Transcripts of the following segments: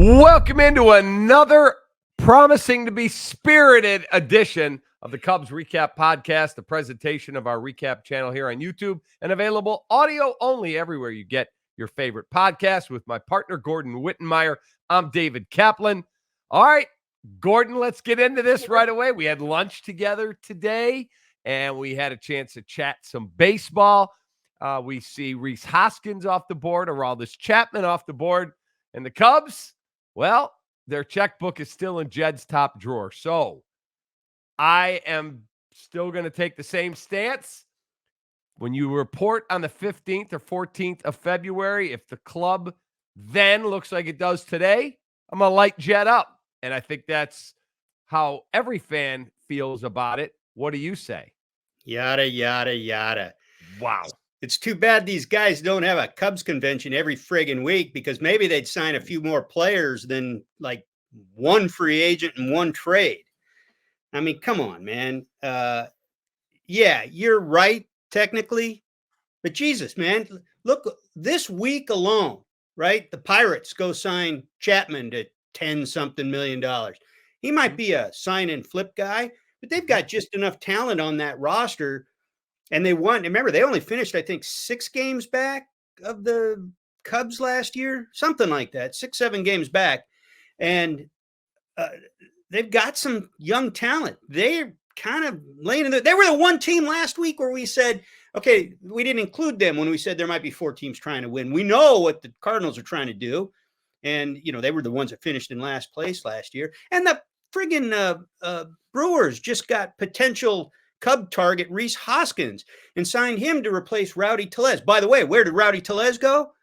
Welcome into another promising to be spirited edition of the Cubs REKAP Podcast, the presentation of our REKAP channel here on YouTube, and available audio only everywhere you get your favorite podcast with my partner, Gordon Wittenmeyer. I'm David Kaplan. All right, Gordon, let's get into this right away. We had lunch together today, and we had a chance to chat some baseball. We see Rhys Hoskins off the board, Aroldis Chapman off the board, and the Cubs, well, their checkbook is still in Jed's top drawer. So I am still going to take the same stance. When you report on the 15th or 14th of February, if the club then looks like it does today, I'm going to light Jed up. And I think that's how every fan feels about it. What do you say? Yada, yada, yada. Wow. It's too bad these guys don't have a Cubs convention every friggin' week, because maybe they'd sign a few more players than like one free agent and one trade. I mean, come on, man. Yeah, you're right, technically. But Jesus, man, look, this week alone, right? The Pirates go sign Chapman to $10-something million. He might be a sign and flip guy, but they've got just enough talent on that roster. And they won. Remember, they only finished, I think, 6 games back of the Cubs last year, something like that, 6-7 games back. And they've got some young talent. They're kind of laying in there. They were the one team last week where we said, okay, we didn't include them when we said there might be 4 teams trying to win. We know what the Cardinals are trying to do. And, you know, they were the ones that finished in last place last year. And the friggin' Brewers just got potential Cub target Rhys Hoskins and signed him to replace Rowdy Tellez. By the way, where did Rowdy Tellez go?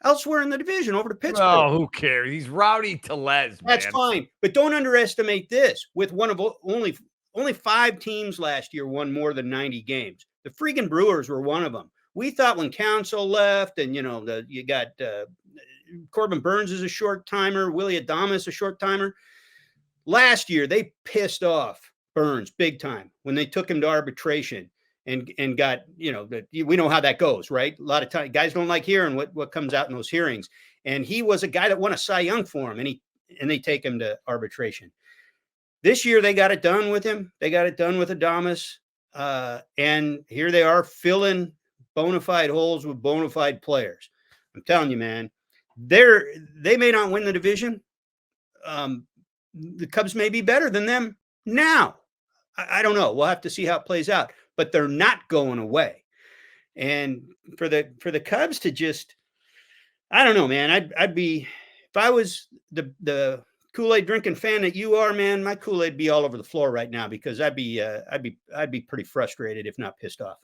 Elsewhere in the division, over to Pittsburgh. Oh, who cares? He's Rowdy Tellez, man. That's fine. But don't underestimate this. With one of only 5 teams last year won more than 90 games. The freaking Brewers were one of them. We thought when Counsell left, and, you know, you got Corbin Burns is a short timer, Willie Adames a short timer. Last year, they pissed off Burns big time when they took him to arbitration and got, you know, we know how that goes, right? A lot of times guys don't like hearing what comes out in those hearings. And he was a guy that won a Cy Young for him, and they take him to arbitration. This year they got it done with him. They got it done with Adames. And here they are filling bona fide holes with bona fide players. I'm telling you, man, they may not win the division. The Cubs may be better than them now. I don't know. We'll have to see how it plays out, but they're not going away. And for the Cubs to just, I don't know, man, I'd be, if I was the Kool-Aid drinking fan that you are, man, my Kool-Aid be all over the floor right now, because I'd be pretty frustrated, if not pissed off.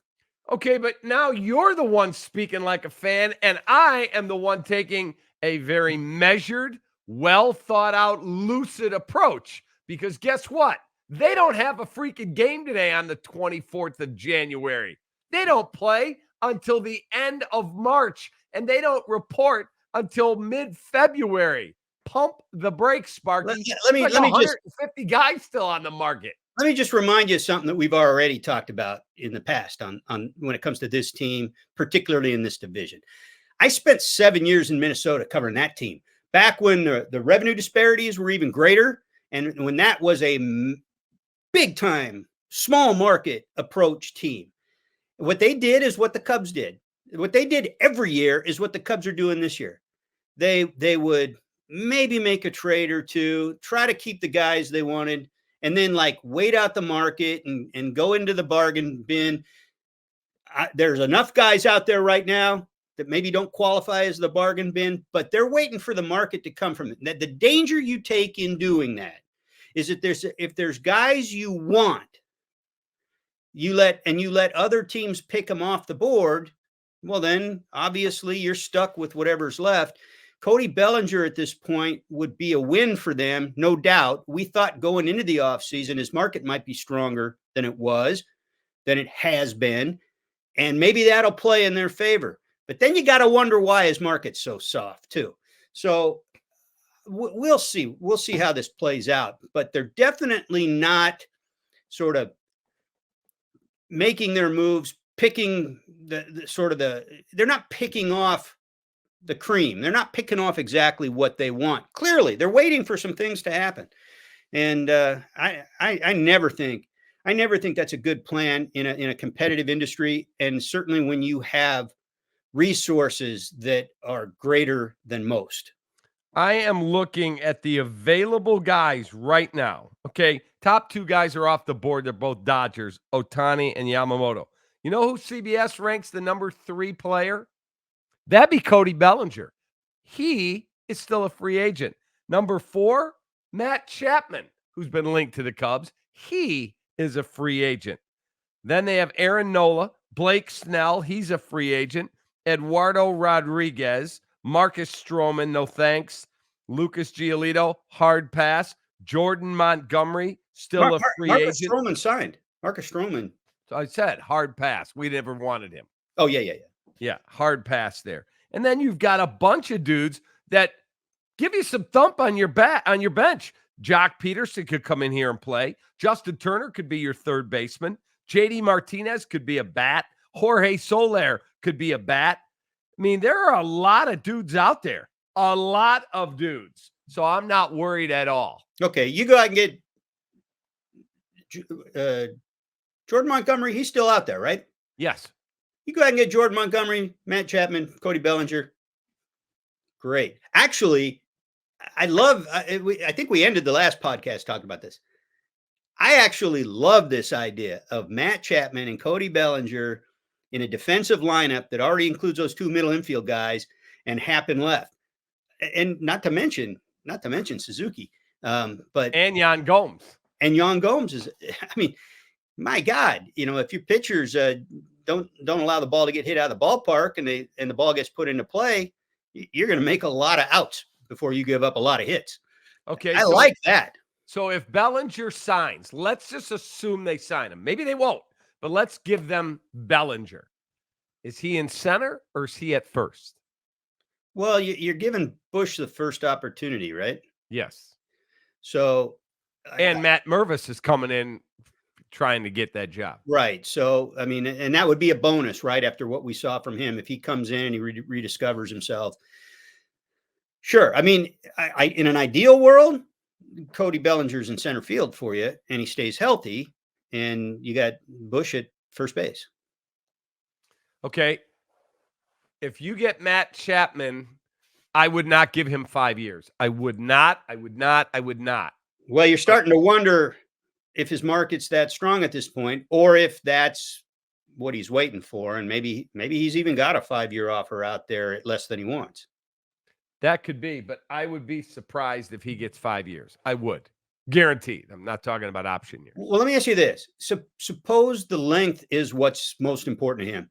Okay, but now you're the one speaking like a fan, and I am the one taking a very measured, well thought out, lucid approach, because guess what? They don't have a freaking game today on the 24th of January. They don't play until the end of March, and they don't report until mid-February. Pump the brakes, Sparky. Let me 150 guys still on the market. Let me just remind you of something that we've already talked about in the past on when it comes to this team, particularly in this division. I spent 7 years in Minnesota covering that team, back when the revenue disparities were even greater, and when that was a big time, small market approach team. What they did is what the Cubs did. What they did every year is what the Cubs are doing this year. They would maybe make a trade or two, try to keep the guys they wanted, and then like wait out the market and go into the bargain bin. There's enough guys out there right now that maybe don't qualify as the bargain bin, but they're waiting for the market to come from it. The danger you take in doing that is that if there's guys you want, you let other teams pick them off the board, well, then obviously you're stuck with whatever's left. Cody Bellinger at this point would be a win for them, no doubt. We thought going into the offseason his market might be stronger than it has been, and maybe that'll play in their favor. But then you got to wonder why his market's so soft too. So we'll see. We'll see how this plays out. But they're definitely not sort of making their moves, picking they're not picking off the cream. They're not picking off exactly what they want. Clearly, they're waiting for some things to happen. And I never think that's a good plan in a competitive industry. And certainly when you have resources that are greater than most. I am looking at the available guys right now. Okay. Top two guys are off the board. They're both Dodgers, Ohtani and Yamamoto. You know who CBS ranks the number 3 player? That'd be Cody Bellinger. He is still a free agent. Number 4, Matt Chapman, who's been linked to the Cubs. He is a free agent. Then they have Aaron Nola, Blake Snell. He's a free agent. Eduardo Rodriguez, Marcus Stroman, no thanks. Lucas Giolito, hard pass. Jordan Montgomery, still a free Marcus agent. Stroman signed. Marcus Stroman. So I said hard pass. We never wanted him. Oh, yeah. Yeah, hard pass there. And then you've got a bunch of dudes that give you some thump on your bench. Jock Peterson could come in here and play. Justin Turner could be your third baseman. JD Martinez could be a bat. Jorge Soler could be a bat. I mean, there are a lot of dudes out there. A lot of dudes. So I'm not worried at all. Okay, you go out and get Jordan Montgomery. He's still out there, right? Yes. You go out and get Jordan Montgomery, Matt Chapman, Cody Bellinger. Great. Actually, I think we ended the last podcast talking about this. I actually love this idea of Matt Chapman and Cody Bellinger in a defensive lineup that already includes those 2 middle infield guys and Happ in left. And not to mention Suzuki. But Yan Gomes. And Yan Gomes is, I mean, my God, if your pitchers don't allow the ball to get hit out of the ballpark and the ball gets put into play, you're going to make a lot of outs before you give up a lot of hits. Okay. I like that. So if Bellinger signs, let's just assume they sign him. Maybe they won't, but let's give them Bellinger. Is he in center or is he at first? Well, you're giving Bush the first opportunity, right? Yes. So. And Matt Mervis is coming in trying to get that job. Right. So, I mean, and that would be a bonus, right? After what we saw from him, if he comes in and he rediscovers himself. Sure. I mean, I in an ideal world, Cody Bellinger's in center field for you and he stays healthy and you got Bush at first base. Okay. If you get Matt Chapman, I would not give him 5 years. I would not. Well, you're starting to wonder if his market's that strong at this point, or if that's what he's waiting for. And maybe he's even got a 5-year offer out there at less than he wants. That could be, but I would be surprised if he gets 5 years. I would. Guaranteed. I'm not talking about option years. Well, let me ask you this. Suppose the length is what's most important to him.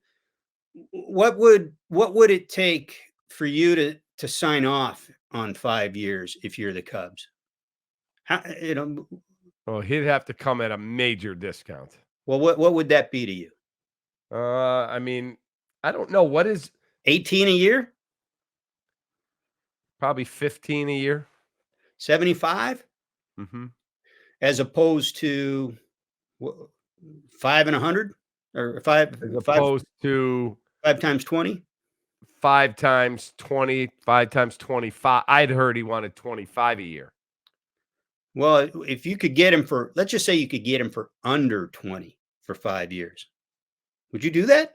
What would it take for you to sign off on 5 years if you're the Cubs? Well, he'd have to come at a major discount. Well, what would that be to you? I mean, I don't know. What is 18 a year? Probably 15 a year. 75? Mm-hmm. As opposed to 5 and 100? Or 5 as opposed to 5 times 20? 5 times 20, 5 times 25. I'd heard he wanted 25 a year. Well, if you could get him for, let's just say you could get him for under 20 for 5 years. Would you do that?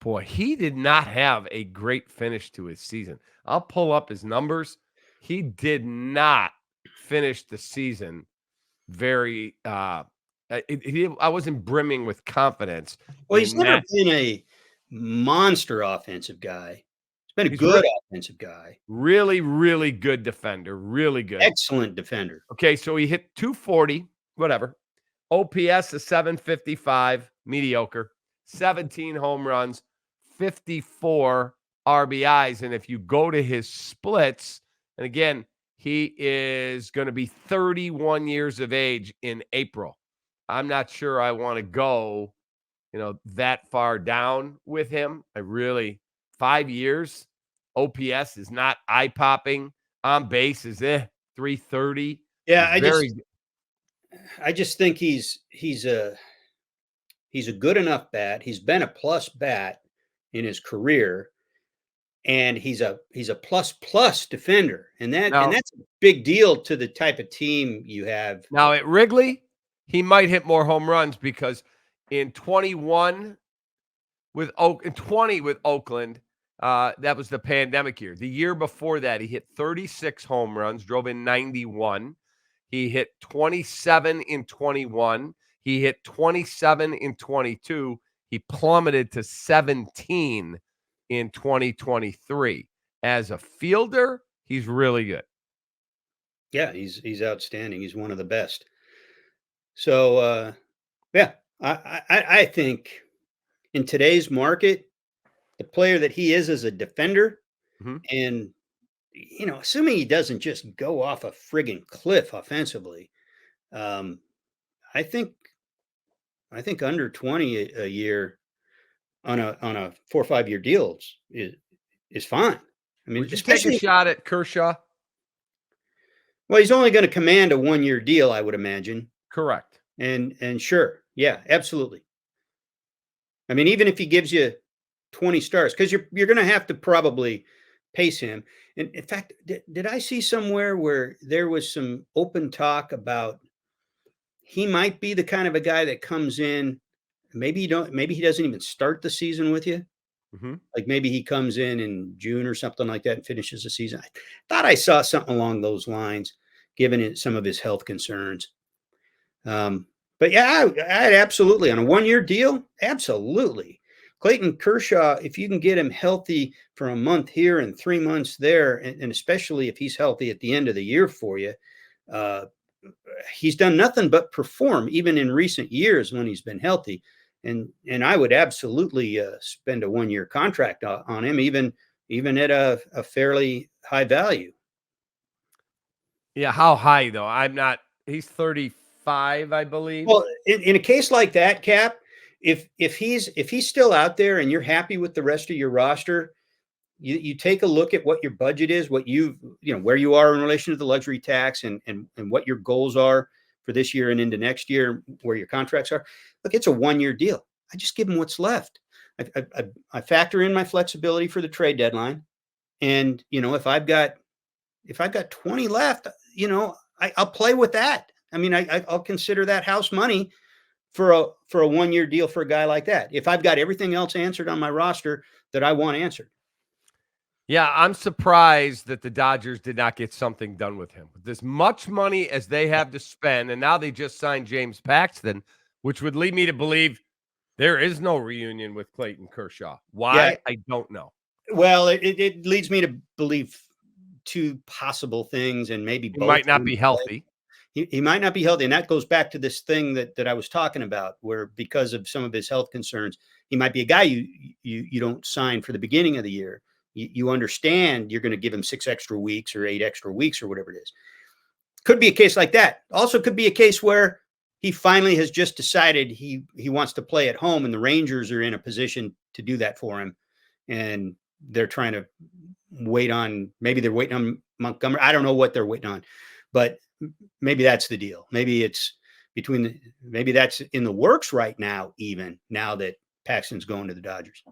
Boy, he did not have a great finish to his season. I'll pull up his numbers. He did not finish the season very I wasn't brimming with confidence. Well, he's never been a monster offensive guy. He's been a good offensive guy. Really, really good defender. Really good. Excellent defender. Okay, so he hit 240, whatever. OPS is 755, mediocre. 17 home runs, 54 RBIs. And if you go to his splits, and again, he is going to be 31 years of age in April. I'm not sure I want to go, that far down with him. 5 years. OPS is not eye-popping. On base is 330. Yeah, I just think he's a good enough bat. He's been a plus bat in his career. and he's a plus defender, and Now, that's a big deal to the type of team you have. now at Wrigley, he might hit more home runs because in 21 with 20 with Oakland, that was the pandemic year. The year before that, he hit 36 home runs, drove in 91. He hit 27 in 21. He hit 27 in 22. He plummeted to 17 in 2023. As a fielder, he's really good. Yeah, he's outstanding. He's one of the best. So, yeah, I think in today's market, the player that he is as a defender, and assuming he doesn't just go off a friggin' cliff offensively, I think under 20 a year on a 4 or 5 year deal is fine. I mean, Would you take a shot at Kershaw? Well, he's only going to command a 1 year deal, I would imagine. Correct. And sure, yeah, absolutely. I mean, even if he gives you 20 starts, because you're going to have to probably pace him. And in fact, did I see somewhere where there was some open talk about he might be the kind of a guy that comes in, maybe he doesn't even start the season with you. Like maybe he comes in June or something like that and finishes the season. I thought I saw something along those lines, given it some of his health concerns. But yeah, I'd absolutely on a 1 year deal. Absolutely. Clayton Kershaw, if you can get him healthy for a month here and 3 months there, and especially if he's healthy at the end of the year for you, he's done nothing but perform even in recent years when he's been healthy. And I would absolutely spend a 1 year contract on him, even at a fairly high value. Yeah, how high though? He's 35, I believe. Well, in a case like that, Cap, if he's still out there and you're happy with the rest of your roster, you take a look at what your budget is, what where you are in relation to the luxury tax and what your goals are for this year and into next year, where your contracts are. Look, it's a 1 year deal. I just give him what's left. I factor in my flexibility for the trade deadline. And, if I've got 20 left, I'll play with that. I mean, I'll consider that house money for a 1 year deal for a guy like that. If I've got everything else answered on my roster that I want answered. Yeah, I'm surprised that the Dodgers did not get something done with him. With as much money as they have to spend, and now they just signed James Paxton, which would lead me to believe there is no reunion with Clayton Kershaw. Why? Yeah. I don't know. Well, it leads me to believe two possible things, and maybe both. He might not be healthy. He might not be healthy, and that goes back to this thing that I was talking about, where because of some of his health concerns, he might be a guy you don't sign for the beginning of the year. You understand you're going to give him 6 extra weeks or 8 extra weeks or whatever it is. Could be a case like that. Also could be a case where he finally has just decided he wants to play at home, and the Rangers are in a position to do that for him. And they're trying to maybe they're waiting on Montgomery. I don't know what they're waiting on, but maybe that's the deal. Maybe it's maybe that's in the works right now, even now that Paxton's going to the Dodgers.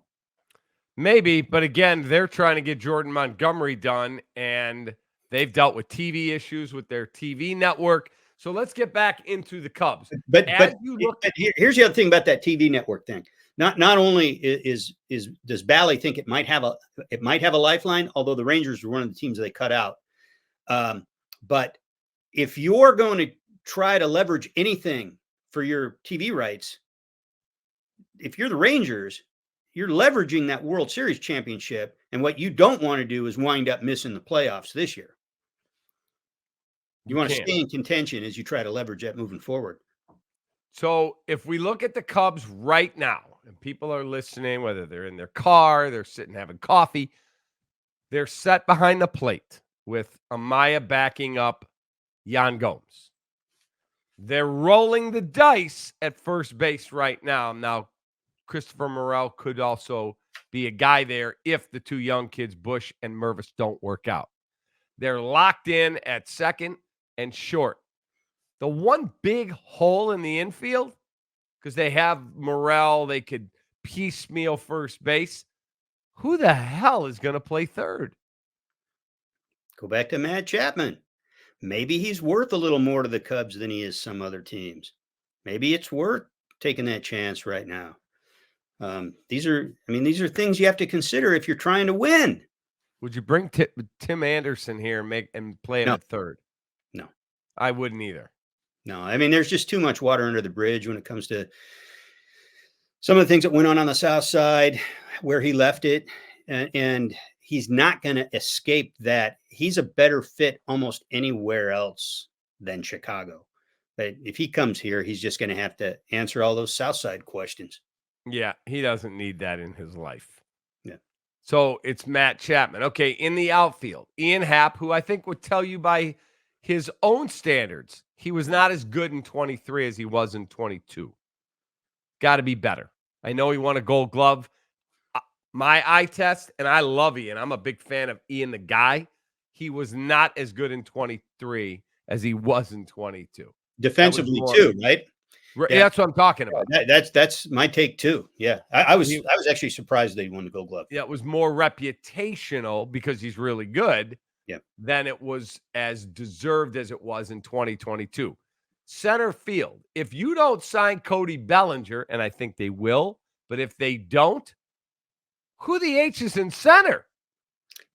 Maybe, but again, they're trying to get Jordan Montgomery done, and they've dealt with TV issues with their TV network. So let's get back into the Cubs. But here's the other thing about that TV network thing. Not only does Bally think it might have a lifeline, although the Rangers were one of the teams they cut out. But if you're going to try to leverage anything for your TV rights, if you're the Rangers, you're leveraging that World Series championship. And what you don't want to do is wind up missing the playoffs this year. You want to stay in contention as you try to leverage that moving forward. So if we look at the Cubs right now, and people are listening, whether they're in their car, they're sitting having coffee, they're set behind the plate with Amaya backing up Yan Gomes. They're rolling the dice at first base right now. Now, Christopher Morel could also be a guy there if the two young kids, Bush and Mervis, don't work out. They're locked in at second and short. The one big hole in the infield, because they have Morel, they could piecemeal first base. Who the hell is going to play third? Go back to Matt Chapman. Maybe he's worth a little more to the Cubs than he is some other teams. Maybe it's worth taking that chance right now. These are things you have to consider if you're trying to win. Would you bring Tim Anderson here and play him No. at third? No. I wouldn't either. No, I mean, there's just too much water under the bridge when it comes to some of the things that went on the South Side, where he left it, and he's not going to escape that. He's a better fit almost anywhere else than Chicago. But if he comes here, he's just going to have to answer all those South Side questions. Yeah, he doesn't need that in his life. Yeah. So it's Matt Chapman. Okay, in the outfield, Ian Happ, who I think would tell you by his own standards, he was not as good in 23 as he was in 22. Got to be better. I know he won a Gold Glove. My eye test, and I love Ian. I'm a big fan of Ian, the guy. He was not as good in 23 as he was in 22. Defensively too, right? Yeah. That's what I'm talking about. That's my take too. Yeah, I was actually surprised that he won the Gold Glove. Yeah, it was more reputational because he's really good. Yeah, than it was as deserved as it was in 2022. Center field. If you don't sign Cody Bellinger, and I think they will, but if they don't, who the H is in center?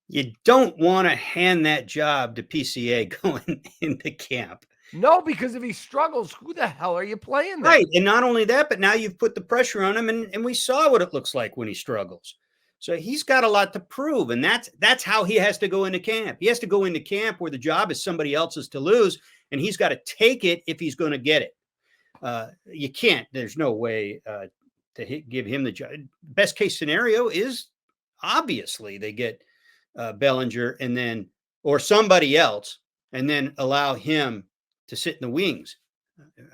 You don't want to hand that job to PCA going into camp. No, because if he struggles, who the hell are you playing there? Right. And not only that, but now you've put the pressure on him, and we saw what it looks like when he struggles. So he's got a lot to prove, and that's how he has to go into camp. He has to go into camp where the job is somebody else's to lose, and he's got to take it if he's going to get it. You can't. There's no way to give him the job. Best case scenario is obviously they get Bellinger or somebody else, and then allow him to sit in the wings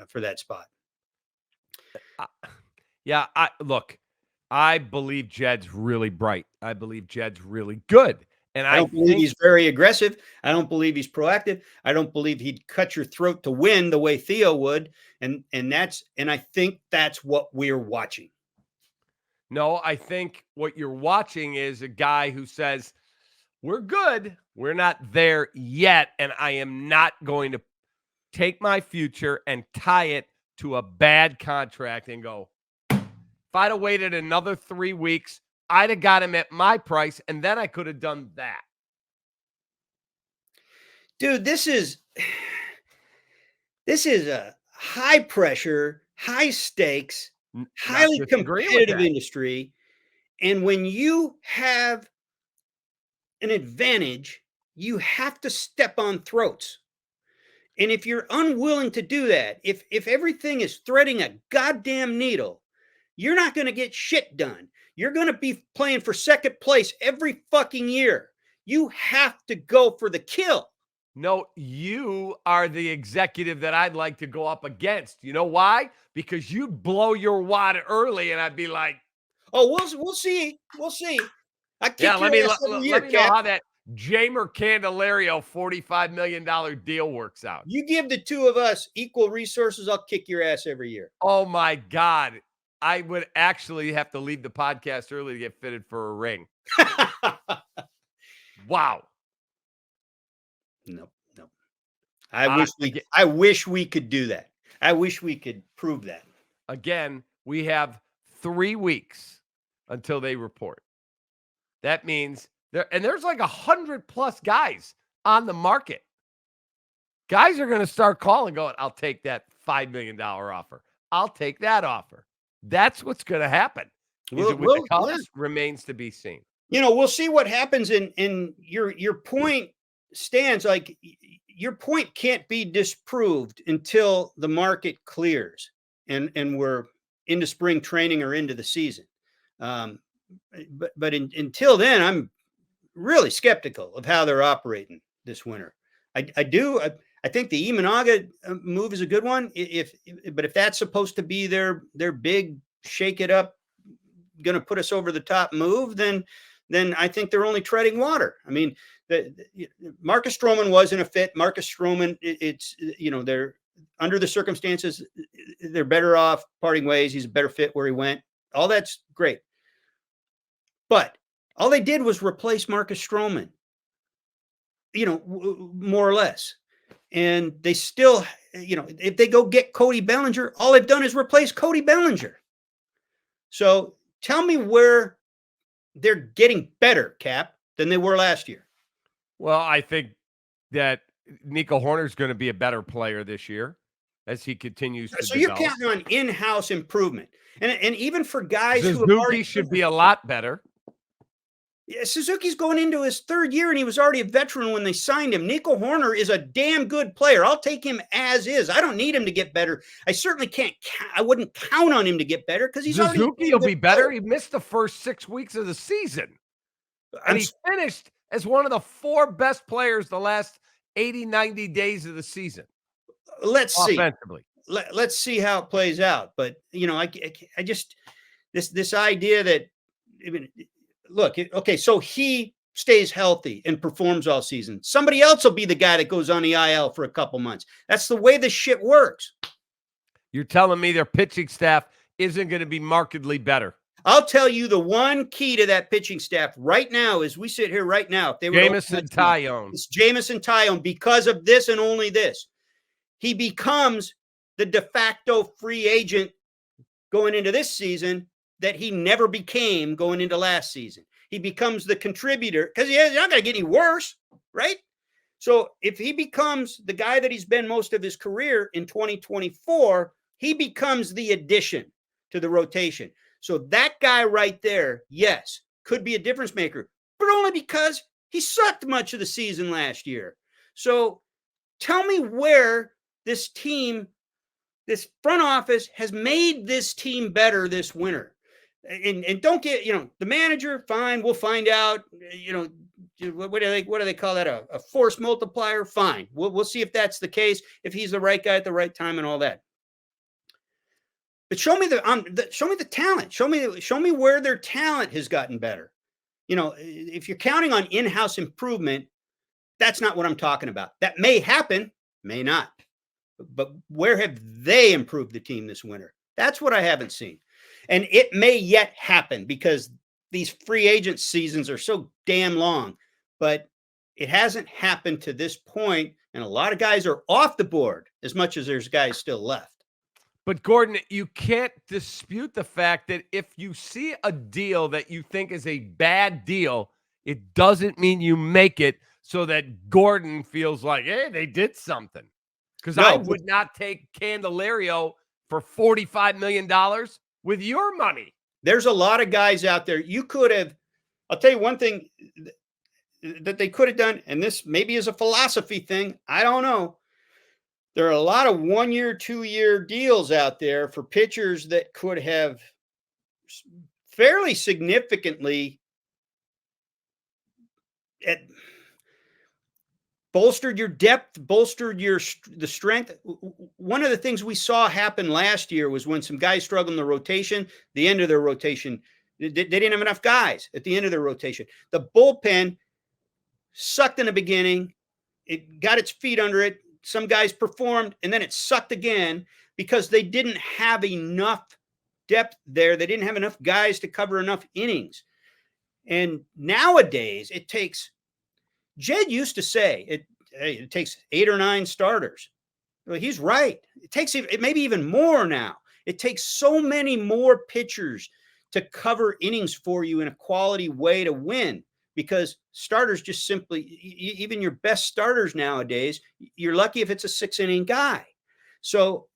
for that spot. Yeah, I believe Jed's really bright. I believe Jed's really good. And I don't believe he's very aggressive. I don't believe he's proactive. I don't believe he'd cut your throat to win the way Theo would. And I think that's what we're watching. No, I think what you're watching is a guy who says, we're good. We're not there yet. And I am not going to take my future and tie it to a bad contract and go, if I'd have waited another 3 weeks, I'd have got him at my price, and then I could have done that. Dude, this is a high pressure, high stakes, highly competitive industry. And when you have an advantage, you have to step on throats. And if you're unwilling to do that, if everything is threading a goddamn needle, you're not going to get shit done. You're going to be playing for second place every fucking year. You have to go for the kill. No, you are the executive that I'd like to go up against. You know why? Because you'd blow your wad early, and I'd be like, "Oh, we'll see. We'll see." Let me know how that Jamer Candelario $45 million deal works out. You give the two of us equal resources, I'll kick your ass every year. Oh my God. I would actually have to leave the podcast early to get fitted for a ring. Wow. No. I wish we could do that. I wish we could prove that. Again, we have 3 weeks until they report. That means there's like 100+ guys on the market. Guys are going to start calling, going, I'll take that $5 million offer. I'll take that offer. That's what's going to happen. The Cubs remains to be seen. We'll see what happens. In your point stands. Like, your point can't be disproved until the market clears and we're into spring training or into the season. But until then, I'm really skeptical of how they're operating this winter. I think the Imanaga move is a good one. But if that's supposed to be their big shake it up, going to put us over the top move, then I think they're only treading water. I mean, Marcus Stroman wasn't a fit. Marcus Stroman, they're under the circumstances, they're better off parting ways. He's a better fit where he went. All that's great. But All they did was replace Marcus Stroman, more or less. And they still, if they go get Cody Bellinger, all they've done is replace Cody Bellinger. So tell me where they're getting better, Cap, than they were last year. Well, I think that Nico Hoerner is going to be a better player this year as he continues to So develop. you're counting on in-house improvement. And even for guys Suzuki should be a lot better. Yeah, Suzuki's going into his third year, and he was already a veteran when they signed him. Nico Hoerner is a damn good player. I'll take him as is. I don't need him to get better. I certainly can't. I wouldn't count on him to get better because he's Suzuki will be better. He missed the first 6 weeks of the season, and he finished as one of the 4 best players the last 80, 90 days of the season. Let's see. Offensively. Let's see how it plays out. But I just this idea that look, okay, so he stays healthy and performs all season. Somebody else will be the guy that goes on the IL for a couple months. That's the way this shit works. You're telling me their pitching staff isn't going to be markedly better? I'll tell you the one key to that pitching staff right now, as we sit here right now, if they were Jameson Taillon. It's Jameson Taillon because of this and only this. He becomes the de facto free agent going into this season that he never became going into last season. He becomes the contributor because he's not going to get any worse, right? So if he becomes the guy that he's been most of his career in 2024, he becomes the addition to the rotation. So that guy right there, yes, could be a difference maker, but only because he sucked much of the season last year. So tell me where this team, this front office has made this team better this winter. And don't get, the manager, fine, we'll find out, what do they call that? A force multiplier? Fine. We'll see if that's the case, if he's the right guy at the right time and all that. But show me the talent. Show me where their talent has gotten better. If you're counting on in-house improvement, that's not what I'm talking about. That may happen, may not. But where have they improved the team this winter? That's what I haven't seen. And it may yet happen because these free agent seasons are so damn long, but it hasn't happened to this point, and a lot of guys are off the board as much as there's guys still left. But Gordon, you can't dispute the fact that if you see a deal that you think is a bad deal, it doesn't mean you make it so that Gordon feels like, hey, they did something. Because I would not take Candelario for $45 million with your money. There's a lot of guys out there. You could have, I'll tell you one thing that they could have done, and this maybe is a philosophy thing. I don't know. There are a lot of 1-year, 2-year deals out there for pitchers that could have fairly significantly bolstered your depth, bolstered the strength. One of the things we saw happen last year was when some guys struggled in the rotation, the end of their rotation, they didn't have enough guys at the end of their rotation. The bullpen sucked in the beginning. It got its feet under it. Some guys performed, and then it sucked again because they didn't have enough depth there. They didn't have enough guys to cover enough innings. And nowadays, it takes – Jed used to say it takes 8 or 9 starters. Well, he's right. It takes maybe even more now. It takes so many more pitchers to cover innings for you in a quality way to win. Because starters just simply, even your best starters nowadays, you're lucky if it's a 6-inning guy. So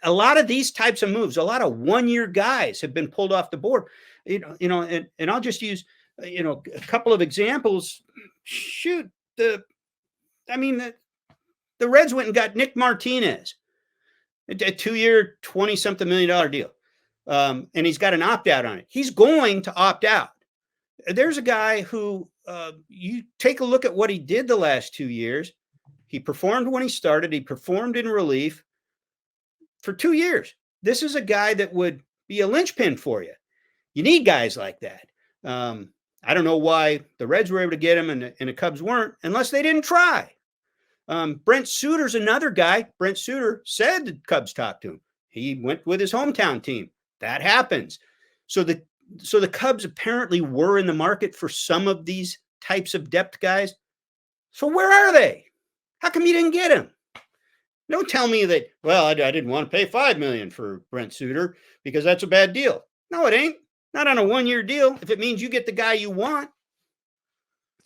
a lot of these types of moves, a lot of 1-year guys have been pulled off the board. And I'll just use a couple of examples. Shoot, the Reds went and got Nick Martinez, a 2-year, $20-something million deal, and he's got an opt-out on it. He's going to opt out. There's a guy who you take a look at what he did the last 2 years. He performed when he started. He performed in relief for 2 years. This is a guy that would be a linchpin for you. You need guys like that. I don't know why the Reds were able to get him and the Cubs weren't, unless they didn't try. Brent Suter's another guy. Brent Suter said the Cubs talked to him. He went with his hometown team. That happens. So So the Cubs apparently were in the market for some of these types of depth guys. So where are they? How come you didn't get him? Don't tell me that, well, I didn't want to pay $5 million for Brent Suter because that's a bad deal. No, it ain't. Not on a 1-year deal if it means you get the guy you want.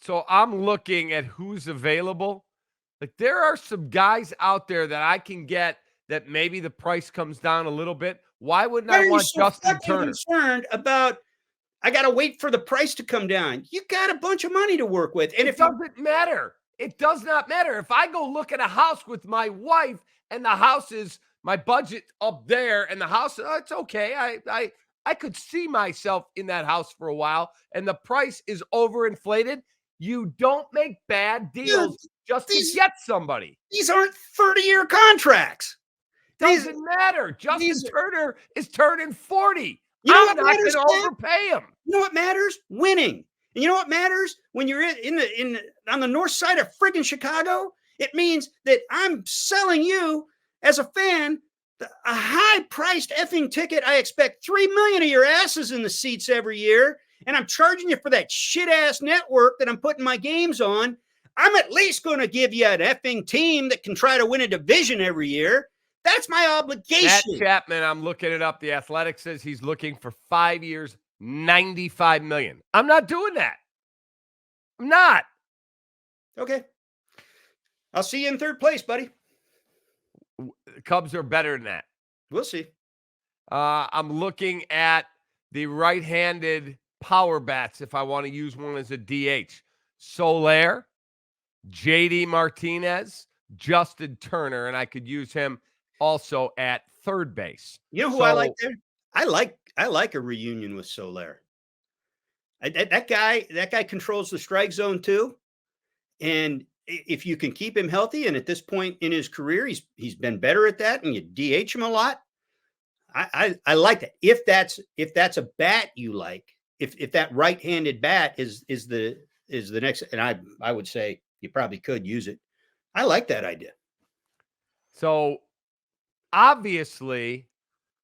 So I'm looking at who's available. Like, there are some guys out there that I can get that maybe the price comes down a little bit. Why wouldn't I want Justin Turner? Concerned about, I got to wait for the price to come down. You got a bunch of money to work with. And it doesn't matter. It does not matter. If I go look at a house with my wife and the house is my budget up there and the house, it's okay. I could see myself in that house for a while and the price is overinflated. You don't make bad deals just to get somebody. These aren't 30-year contracts. Doesn't matter. Justin Turner is turning 40. I'm not going to overpay him. You know what matters? Winning. And you know what matters? When you're on the north side of friggin' Chicago, it means that I'm selling you as a fan a high-priced effing ticket. I expect $3 million of your asses in the seats every year, and I'm charging you for that shit-ass network that I'm putting my games on. I'm at least going to give you an effing team that can try to win a division every year. That's my obligation. Matt Chapman, I'm looking it up. The Athletic says he's looking for 5 years, $95 million. I'm not doing that. I'm not. Okay. I'll see you in third place, buddy. The Cubs are better than that. We'll see. I'm looking at the right-handed power bats if I want to use one as a DH. Soler, JD Martinez, Justin Turner, and I could use him also at third base. You know who I like there? I like a reunion with Soler. That guy controls the strike zone too. And if you can keep him healthy, and at this point in his career, he's been better at that, and you DH him a lot. I like that. If that's a bat you like, if that right-handed bat is the next, and I would say you probably could use it. I like that idea. So obviously,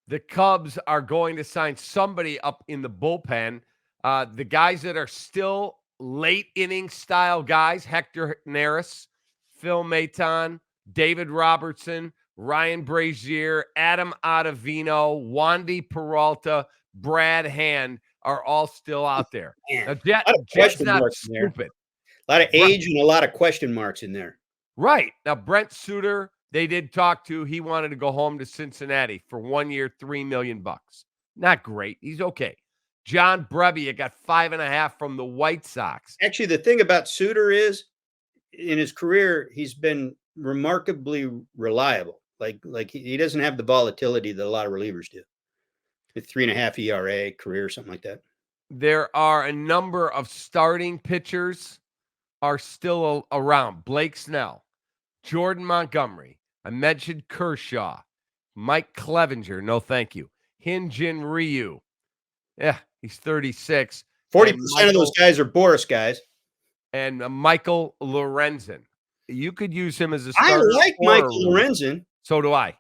the Cubs are going to sign somebody up in the bullpen. The guys that are still late inning style guys, Hector Neris, Phil Maton, David Robertson, Ryan Brazier, Adam Ottavino, Wandy Peralta, Brad Hand are all still out there. Now, Jed's not stupid. A lot of age and a lot of question marks in there. Right. Now, Brent Suter, they did talk to. He wanted to go home to Cincinnati for 1 year, $3 million. Not great. He's okay. John Brebbia got 5.5 from the White Sox. Actually, the thing about Suter is, in his career, he's been remarkably reliable. Like he doesn't have the volatility that a lot of relievers do. A 3.5 ERA career, something like that. There are a number of starting pitchers are still around. Blake Snell, Jordan Montgomery. I mentioned Kershaw, Mike Clevenger. No, thank you. Hyun-Jin Ryu. Yeah, he's 36. 40% of those guys are Boris guys. And Michael Lorenzen. You could use him as a starter. I like Michael Lorenzen. So do I.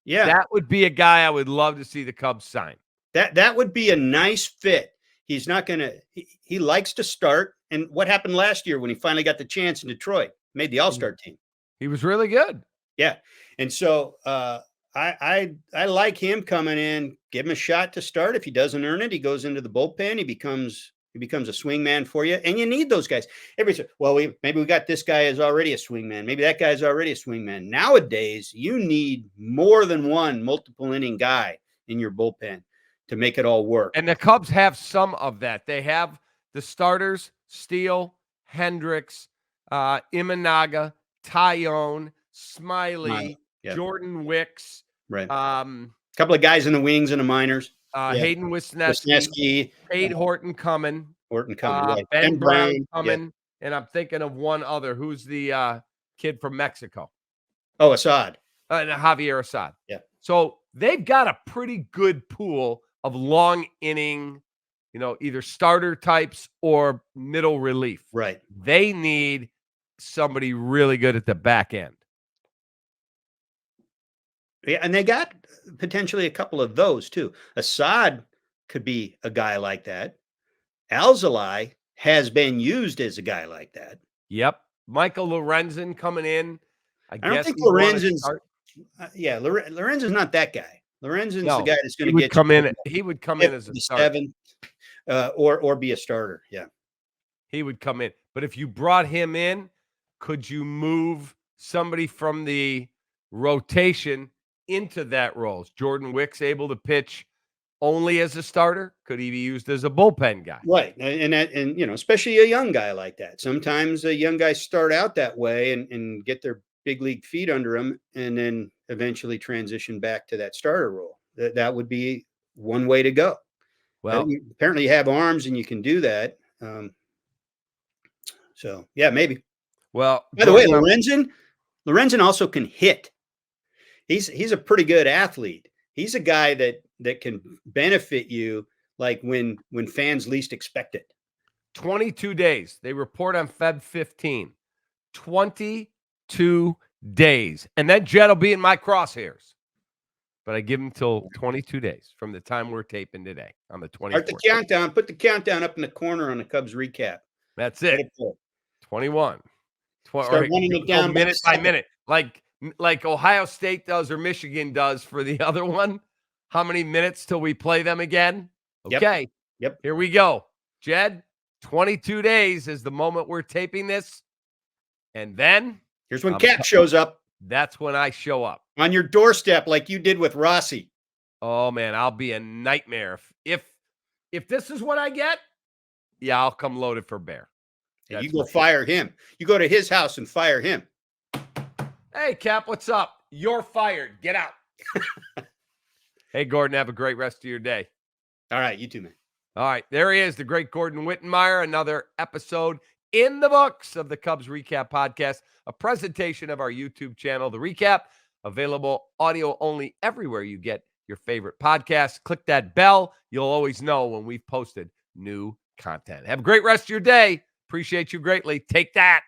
Yeah. That would be a guy I would love to see the Cubs sign. That would be a nice fit. He's not going to – he likes to start. And what happened last year when he finally got the chance in Detroit? Made the All-Star team. He was really good. Yeah. And so I like him coming in, give him a shot to start. If he doesn't earn it, he goes into the bullpen. He becomes a swing man for you. And you need those guys. Everybody says, well, maybe we got this guy is already a swing man. Maybe that guy's already a swing man. Nowadays, you need more than one multiple inning guy in your bullpen to make it all work. And the Cubs have some of that. They have the starters, Steele, Hendricks, Imanaga, Tyone, Smiley, Jordan Wicks. Right. A couple of guys in the wings and the minors. Hayden Wisniewski, Cade Horton coming. Ben Brown coming. Yeah. And I'm thinking of one other. Who's the kid from Mexico? Oh, Assad. Javier Assad. Yeah. So they've got a pretty good pool of long inning, either starter types or middle relief. Right. They need somebody really good at the back end. Yeah, and they got potentially a couple of those too. Assad could be a guy like that. Alzolay has been used as a guy like that. Yep. Michael Lorenzen coming in. I don't guess think he'd wanna Lorenzen's start. Lorenzen's not that guy. Lorenzen's No, the guy that's going he to would get come you in. He would come in as a the starter. 7th, or be a starter. Yeah. He would come in. But if you brought him in, could you move somebody from the rotation into that role? Is Jordan Wicks able to pitch only as a starter? Could he be used as a bullpen guy? Right. And especially a young guy like that. Sometimes young guys start out that way and get their big league feet under them and then eventually transition back to that starter role. That would be one way to go. Well, apparently you have arms and you can do that. So yeah, maybe. Well, by the way, Lorenzen also can hit. He's a pretty good athlete. He's a guy that can benefit you like when fans least expect it. 22 days. They report on Feb 15. 22 days. And then Jed will be in my crosshairs. But I give him till 22 days from the time we're taping today on the 24th. Start the countdown. Put the countdown up in the corner on the Cubs recap. That's it. 21. Start running it down minute by minute. Like Ohio State does or Michigan does for the other one. How many minutes till we play them again? Okay. Yep. Here we go. Jed, 22 days is the moment we're taping this. And then here's when Kap shows up. That's when I show up. On your doorstep like you did with Rossi. Oh, man, I'll be a nightmare. If this is what I get, yeah, I'll come loaded for bear. And you go fire him. You go to his house and fire him. Hey, Kap, what's up? You're fired. Get out. Hey, Gordon, have a great rest of your day. All right, you too, man. All right, there he is, the great Gordon Wittenmeyer. Another episode in the books of the Cubs Recap Podcast, a presentation of our YouTube channel, The Recap, available audio only everywhere you get your favorite podcasts. Click that bell. You'll always know when we've posted new content. Have a great rest of your day. Appreciate you greatly. Take that.